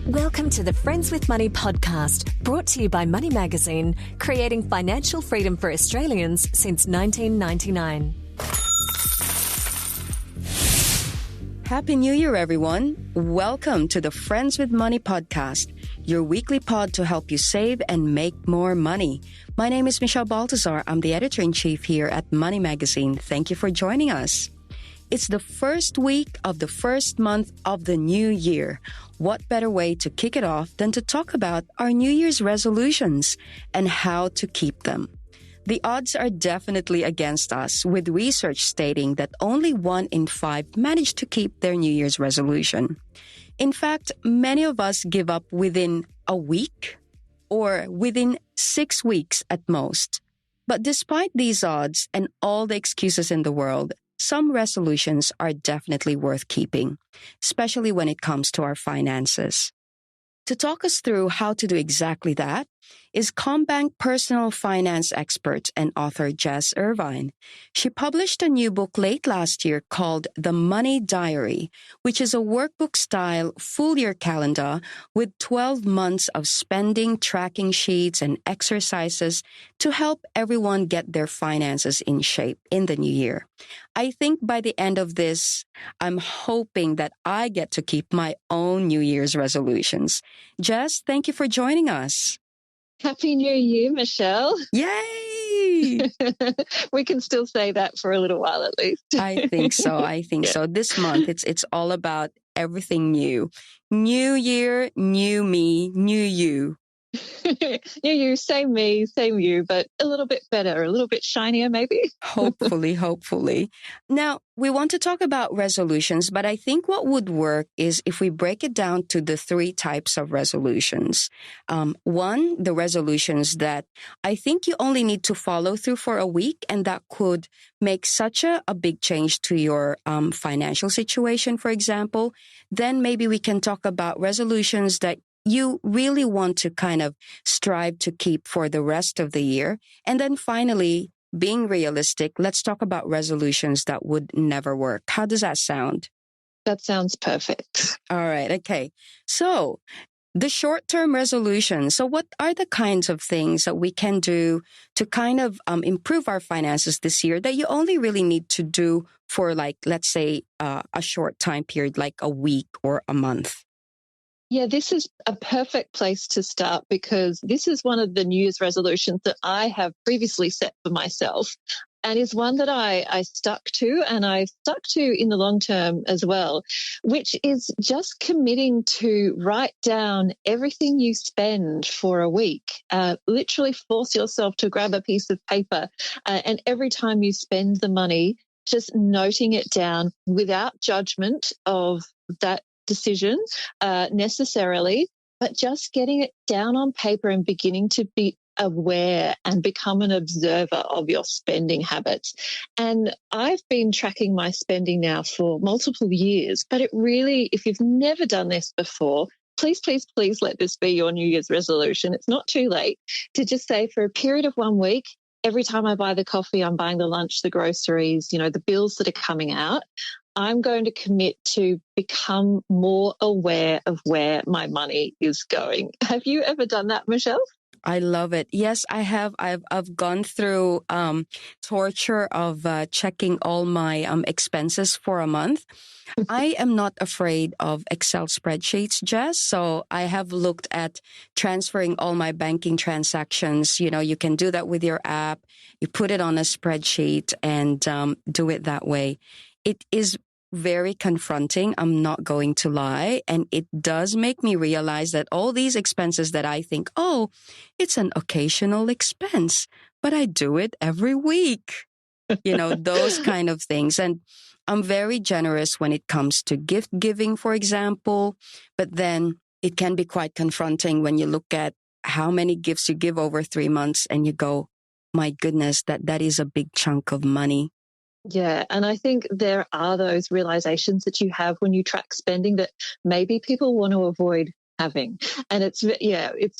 Welcome to the Friends with Money podcast, brought to you by Money Magazine, creating financial freedom for Australians since 1999. Happy New Year, everyone. Welcome to the Friends with Money podcast, your weekly pod to help you save and make more money. My name is Michelle Baltazar. I'm the editor-in-chief here at Money Magazine. Thank you for joining us. It's the first week of the first month of the new year. What better way to kick it off than to talk about our New Year's resolutions and how to keep them? The odds are definitely against us, with research stating that only 1 in 5 manage to keep their New Year's resolution. In fact, many of us give up within a week or within 6 weeks at most. But despite these odds and all the excuses in the world, some resolutions are definitely worth keeping, especially when it comes to our finances. To talk us through how to do exactly that is Comm Bank personal finance expert and author Jess Irvine. She published a new book late last year called The Money Diary, which is a workbook-style full-year calendar with 12 months of spending, tracking sheets, and exercises to help everyone get their finances in shape in the new year. I think by the end of this, I'm hoping that I get to keep my own New Year's resolutions. Jess, thank you for joining us. Happy New Year, Michelle. Yay! We can still say that for a little while at least. I think so. This month, it's all about everything new. New year, new me, new you. New you, same me, same you, but a little bit better, a little bit shinier maybe. Hopefully. Now, we want to talk about resolutions, but I think what would work is if we break it down to the 3 types of resolutions. One, the resolutions that I think you only need to follow through for a week, and that could make such a big change to your financial situation, for example. Then maybe we can talk about resolutions that you really want to kind of strive to keep for the rest of the year. And then finally, being realistic, let's talk about resolutions that would never work. How does that sound? That sounds perfect. All right. Okay. So the short-term resolutions. So what are the kinds of things that we can do to kind of improve our finances this year that you only really need to do for, like, let's say, a short time period, like a week or a month? Yeah, this is a perfect place to start because this is one of the New Year's resolutions that I have previously set for myself and is one that I stuck to and I've stuck to in the long term as well, which is just committing to write down everything you spend for a week. Literally force yourself to grab a piece of paper and every time you spend the money, just noting it down without judgment of that decision necessarily, but just getting it down on paper and beginning to be aware and become an observer of your spending habits. And I've been tracking my spending now for multiple years, but it really, if you've never done this before, please let this be your New Year's resolution. It's not too late to just say for a period of 1 week, every time I buy the coffee, I'm buying the lunch, the groceries, the bills that are coming out, I'm going to commit to become more aware of where my money is going. Have you ever done that, Michelle? I love it. Yes, I have. I've gone through torture of checking all my expenses for a month. I am not afraid of Excel spreadsheets, Jess. So I have looked at transferring all my banking transactions. You can do that with your app. You put it on a spreadsheet and do it that way. It is very confronting, I'm not going to lie, and it does make me realize that all these expenses that I think, oh, it's an occasional expense, but I do it every week. Those kind of things. And I'm very generous when it comes to gift giving, for example, but then it can be quite confronting when you look at how many gifts you give over 3 months and you go, my goodness, that is a big chunk of money. Yeah, and I think there are those realizations that you have when you track spending that maybe people want to avoid having. And it's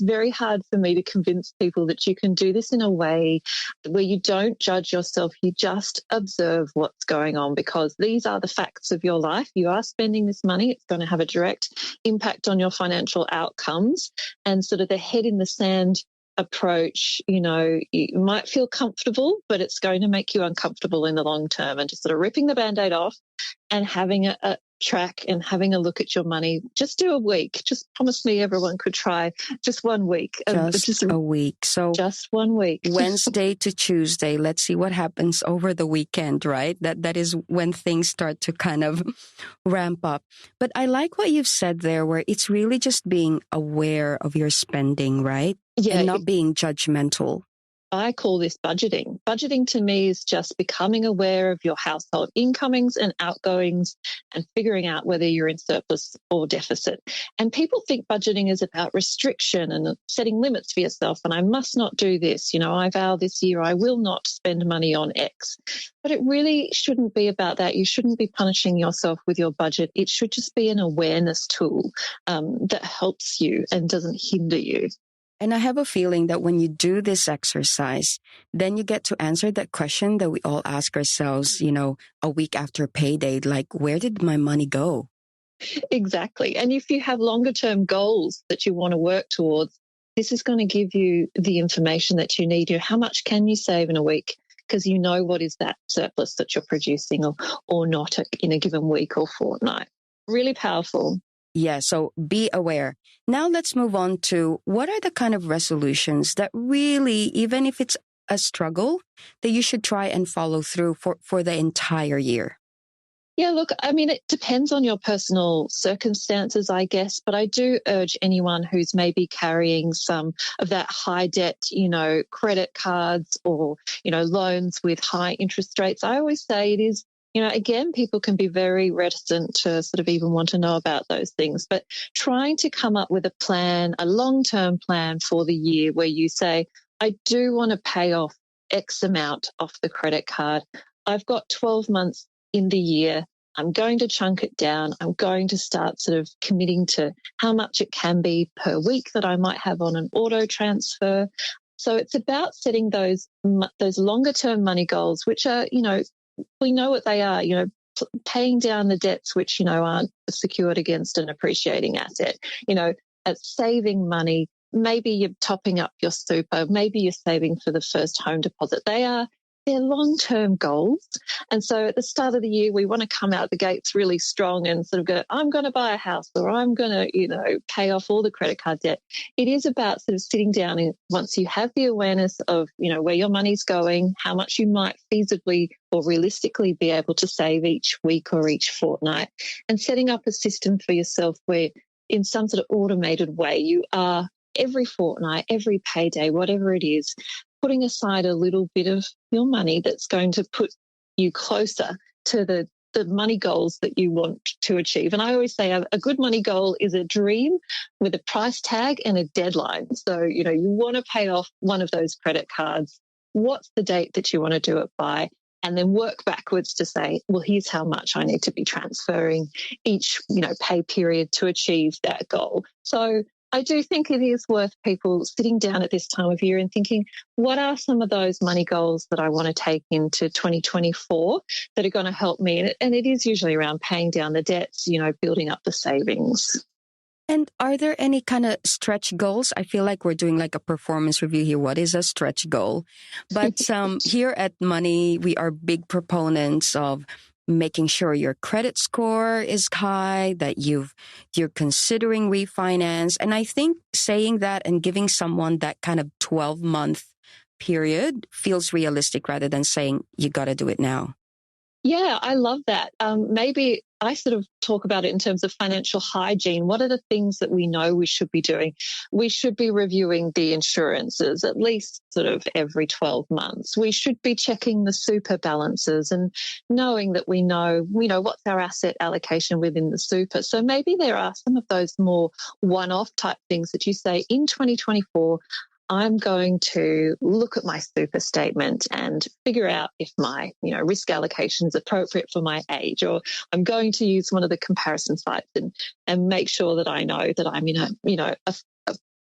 very hard for me to convince people that you can do this in a way where you don't judge yourself. You just observe what's going on, because these are the facts of your life. You are spending this money. It's going to have a direct impact on your financial outcomes, and sort of the head in the sand approach, you might feel comfortable, but it's going to make you uncomfortable in the long term. And just sort of ripping the Band-Aid off and having a track and having a look at your money. Just do a week. Just promise me everyone could try just 1 week. Just a week. So just 1 week. Wednesday to Tuesday. Let's see what happens over the weekend, right? That is when things start to kind of ramp up. But I like what you've said there, where it's really just being aware of your spending, right? Yeah. And not being judgmental. I call this budgeting. Budgeting to me is just becoming aware of your household incomings and outgoings and figuring out whether you're in surplus or deficit. And people think budgeting is about restriction and setting limits for yourself. And I must not do this. I vow this year I will not spend money on X. But it really shouldn't be about that. You shouldn't be punishing yourself with your budget. It should just be an awareness tool that helps you and doesn't hinder you. And I have a feeling that when you do this exercise, then you get to answer that question that we all ask ourselves, a week after payday, like, where did my money go? Exactly. And if you have longer term goals that you want to work towards, this is going to give you the information that you need. How much can you save in a week? Because you know what is that surplus that you're producing or not in a given week or fortnight. Really powerful. Yeah, so be aware. Now let's move on to what are the kind of resolutions that really, even if it's a struggle, that you should try and follow through for the entire year? Yeah, look, it depends on your personal circumstances, I guess, but I do urge anyone who's maybe carrying some of that high debt, credit cards or, loans with high interest rates. I always say it is, again, people can be very reticent to sort of even want to know about those things, but trying to come up with a plan, a long-term plan for the year where you say, I do want to pay off X amount off the credit card. I've got 12 months in the year. I'm going to chunk it down. I'm going to start sort of committing to how much it can be per week that I might have on an auto transfer. So it's about setting those longer term money goals, which are, we know what they are, paying down the debts which, aren't secured against an appreciating asset, at saving money. Maybe you're topping up your super. Maybe you're saving for the first home deposit. They're long-term goals. And so at the start of the year, we want to come out the gates really strong and sort of go, I'm going to buy a house or I'm going to, pay off all the credit card debt. It is about sort of sitting down and once you have the awareness of, where your money's going, how much you might feasibly or realistically be able to save each week or each fortnight, and setting up a system for yourself where in some sort of automated way you are every fortnight, every payday, whatever it is, putting aside a little bit of your money that's going to put you closer to the money goals that you want to achieve. And I always say a good money goal is a dream with a price tag and a deadline. So, you want to pay off one of those credit cards. What's the date that you want to do it by? And then work backwards to say, well, here's how much I need to be transferring each, pay period to achieve that goal. So I do think it is worth people sitting down at this time of year and thinking, what are some of those money goals that I want to take into 2024 that are going to help me? And it is usually around paying down the debts, building up the savings. And are there any kind of stretch goals? I feel like we're doing like a performance review here. What is a stretch goal? But here at Money, we are big proponents of making sure your credit score is high, that you're considering refinance. And I think saying that and giving someone that kind of 12-month period feels realistic rather than saying you got to do it now. Yeah, I love that. Maybe I sort of talk about it in terms of financial hygiene. What are the things that we know we should be doing? We should be reviewing the insurances at least sort of every 12 months. We should be checking the super balances and knowing that we know what's our asset allocation within the super. So maybe there are some of those more one-off type things that you say in 2024, I'm going to look at my super statement and figure out if my, risk allocation is appropriate for my age, or I'm going to use one of the comparison sites and make sure that I know that I'm in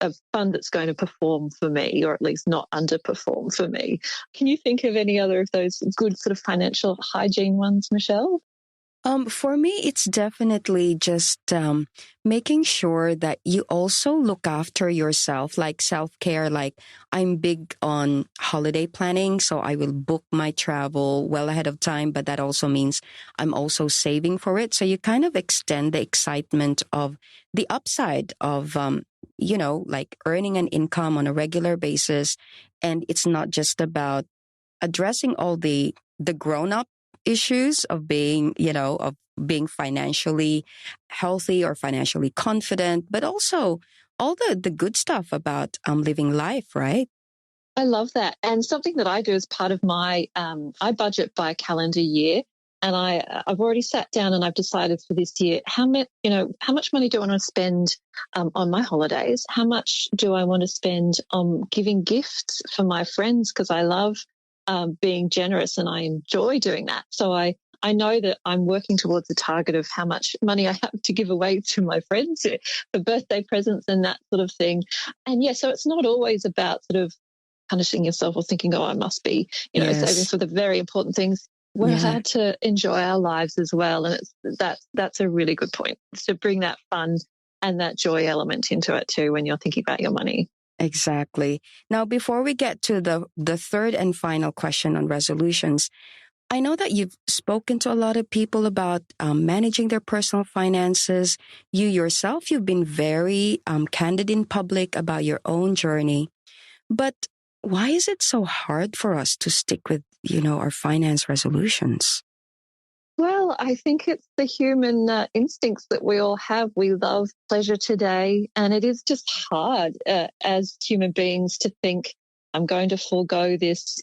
a fund that's going to perform for me, or at least not underperform for me. Can you think of any other of those good sort of financial hygiene ones, Michelle? For me, it's definitely just making sure that you also look after yourself, like self-care. Like, I'm big on holiday planning, so I will book my travel well ahead of time, but that also means I'm also saving for it. So you kind of extend the excitement of the upside of, like earning an income on a regular basis. And it's not just about addressing all the grown-up issues of being financially healthy or financially confident, but also all the good stuff about living life, right? I love that. And something that I do as part of my, I budget by calendar year. And I've already sat down and I've decided for this year, how much money do I want to spend on my holidays? How much do I want to spend on giving gifts for my friends? Because I love being generous and I enjoy doing that. So I know that I'm working towards a target of how much money I have to give away to my friends for birthday presents and that sort of thing. And so it's not always about sort of punishing yourself or thinking, I must be, saving for the very important things. We're allowed to enjoy our lives as well. And that's a really good point, to bring that fun and that joy element into it too when you're thinking about your money. Exactly. Now, before we get to the third and final question on resolutions, I know that you've spoken to a lot of people about managing their personal finances. You yourself, you've been very candid in public about your own journey. But why is it so hard for us to stick with, our finance resolutions? Well, I think it's the human instincts that we all have. We love pleasure today, and it is just hard as human beings to think, I'm going to forego this,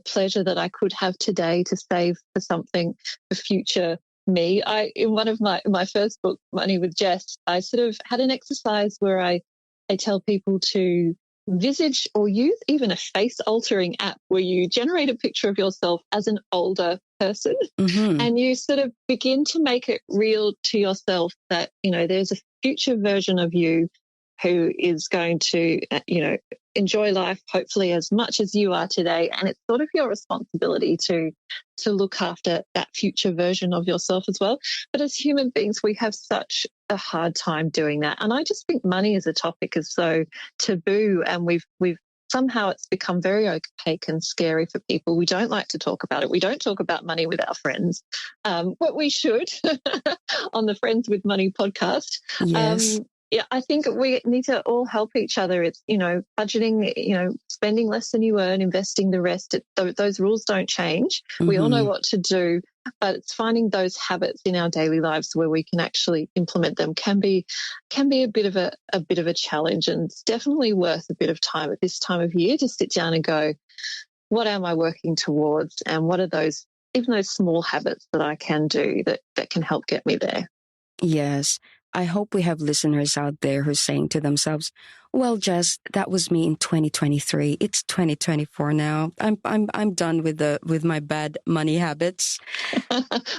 pleasure that I could have today to save for something for future me. In one of my first book, Money with Jess, I sort of had an exercise where I tell people to visage or use even a face altering app where you generate a picture of yourself as an older person, and you sort of begin to make it real to yourself that, there's a future version of you who is going to, enjoy life hopefully as much as you are today. And it's sort of your responsibility to look after that future version of yourself as well. But as human beings, we have such a hard time doing that. And I just think money as a topic is so taboo, and we've somehow it's become very opaque and scary for people. We don't like to talk about it. We don't talk about money with our friends, but we should on the Friends with Money podcast. Yes. I think we need to all help each other. It's, budgeting, spending less than you earn, investing the rest. Those rules don't change. We all know what to do, but it's finding those habits in our daily lives where we can actually implement them can be a bit of a challenge, and it's definitely worth a bit of time at this time of year to sit down and go, what am I working towards? And what are those small habits that I can do that can help get me there? Yes. I hope we have listeners out there who are saying to themselves, well, Jess, that was me in 2023. It's 2024 now. I'm done with my bad money habits.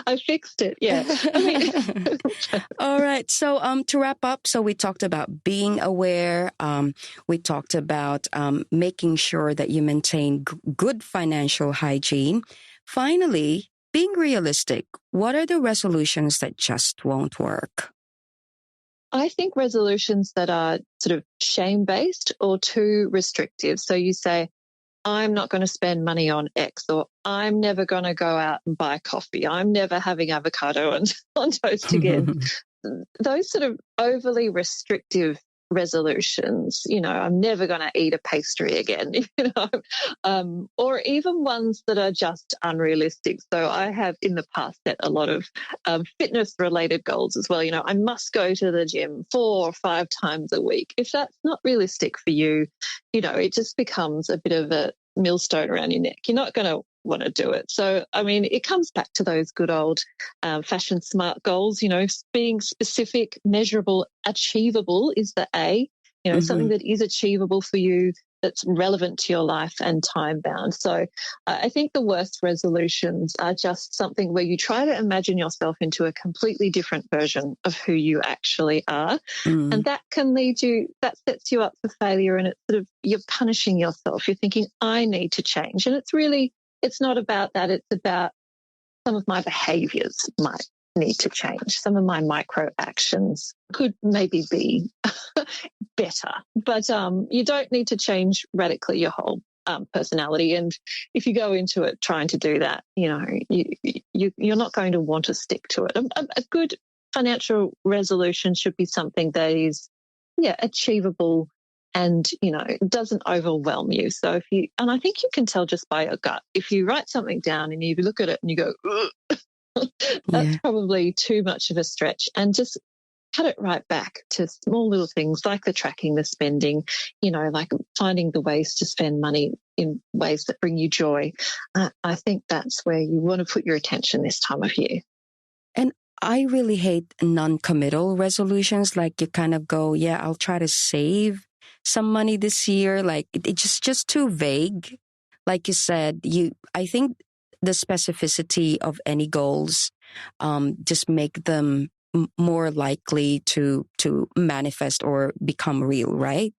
I fixed it. Yeah. All right. So to wrap up, so we talked about being aware. We talked about making sure that you maintain good financial hygiene. Finally, being realistic. What are the resolutions that just won't work? I think resolutions that are sort of shame-based or too restrictive. So you say, I'm not going to spend money on X, or I'm never going to go out and buy coffee. I'm never having avocado on toast again. Those sort of overly restrictive resolutions, I'm never going to eat a pastry again, or even ones that are just unrealistic. So I have in the past set a lot of fitness related goals as well. I must go to the gym 4 or 5 times a week. If that's not realistic for you, it just becomes a bit of a millstone around your neck. You're not going to want to do it. So, it comes back to those good old fashion smart goals, being specific, measurable, achievable is the A, something that is achievable for you that's relevant to your life and time bound. So I think the worst resolutions are just something where you try to imagine yourself into a completely different version of who you actually are. And that can that sets you up for failure, and it's sort of, you're punishing yourself. You're thinking, I need to change. And it's not about that. It's about some of my behaviors might need to change. Some of my micro actions could maybe be better, but you don't need to change radically your whole personality. And if you go into it trying to do that, you're not going to want to stick to it. A good financial resolution should be something that is, achievable and, doesn't overwhelm you. So and I think you can tell just by your gut, if you write something down and you look at it and you go, that's probably too much of a stretch, and just cut it right back to small little things like the tracking, the spending, like finding the ways to spend money in ways that bring you joy. I think that's where you want to put your attention this time of year. And I really hate non-committal resolutions. Like you kind of go, I'll try to save some money this year. Like it's just too vague. Like you said, I think the specificity of any goals just make them more likely to manifest or become real, right?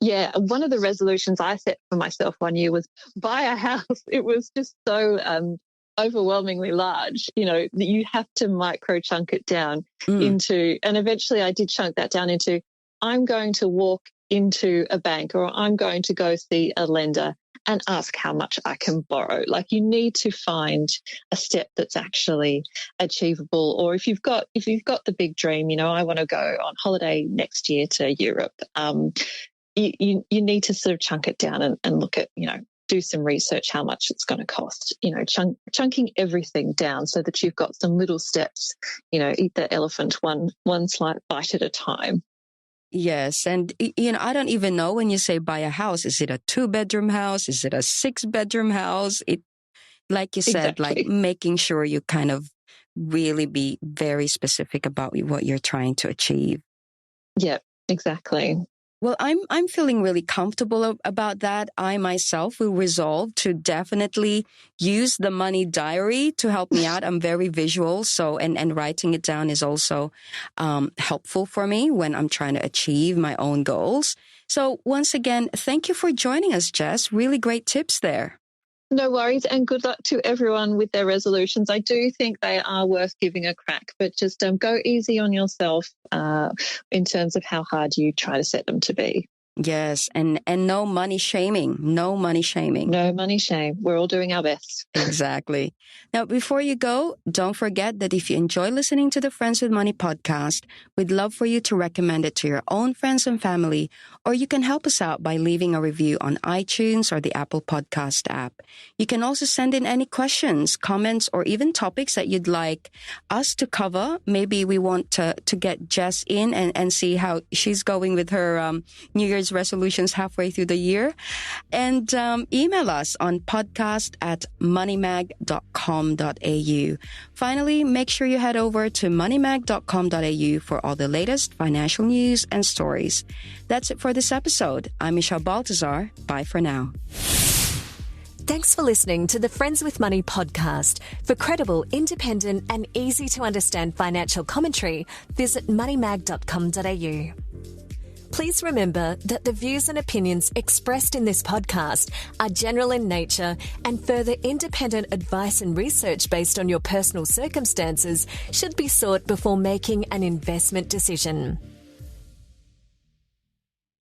Yeah, one of the resolutions I set for myself one year was buy a house. It was just so overwhelmingly large, that you have to micro chunk it down into, and eventually I did chunk that down into, I'm going to walk into a bank, or I'm going to go see a lender and ask how much I can borrow. Like, you need to find a step that's actually achievable. Or if you've got the big dream, I want to go on holiday next year to Europe, you need to sort of chunk it down and look at, do some research how much it's going to cost, chunking everything down so that you've got some little steps, eat the elephant one slight bite at a time. Yes. And, I don't even know when you say buy a house, is it a 2-bedroom house? Is it a 6-bedroom house? Like you said, Exactly. like making sure you kind of really be very specific about what you're trying to achieve. Yeah, exactly. Well, I'm feeling really comfortable about that. I myself will resolve to definitely use the money diary to help me out. I'm very visual, so and writing it down is also helpful for me when I'm trying to achieve my own goals. So once again, thank you for joining us, Jess. Really great tips there. No worries, and good luck to everyone with their resolutions. I do think they are worth giving a crack, but just go easy on yourself in terms of how hard you try to set them to be. Yes, and no money shaming. No money shaming. No money shame. We're all doing our best. Exactly. Now, before you go, don't forget that if you enjoy listening to the Friends with Money podcast, we'd love for you to recommend it to your own friends and family, or you can help us out by leaving a review on iTunes or the Apple Podcast app. You can also send in any questions, comments, or even topics that you'd like us to cover. Maybe we want to get Jess in and see how she's going with her New Year's resolutions halfway through the year. And email us on podcast@moneymag.com.au. Finally, make sure you head over to moneymag.com.au for all the latest financial news and stories. That's it for this episode. I'm Michelle Baltazar. Bye for now. Thanks for listening to the Friends with Money podcast. For credible, independent and easy to understand financial commentary, visit moneymag.com.au. Please remember that the views and opinions expressed in this podcast are general in nature, and further independent advice and research based on your personal circumstances should be sought before making an investment decision.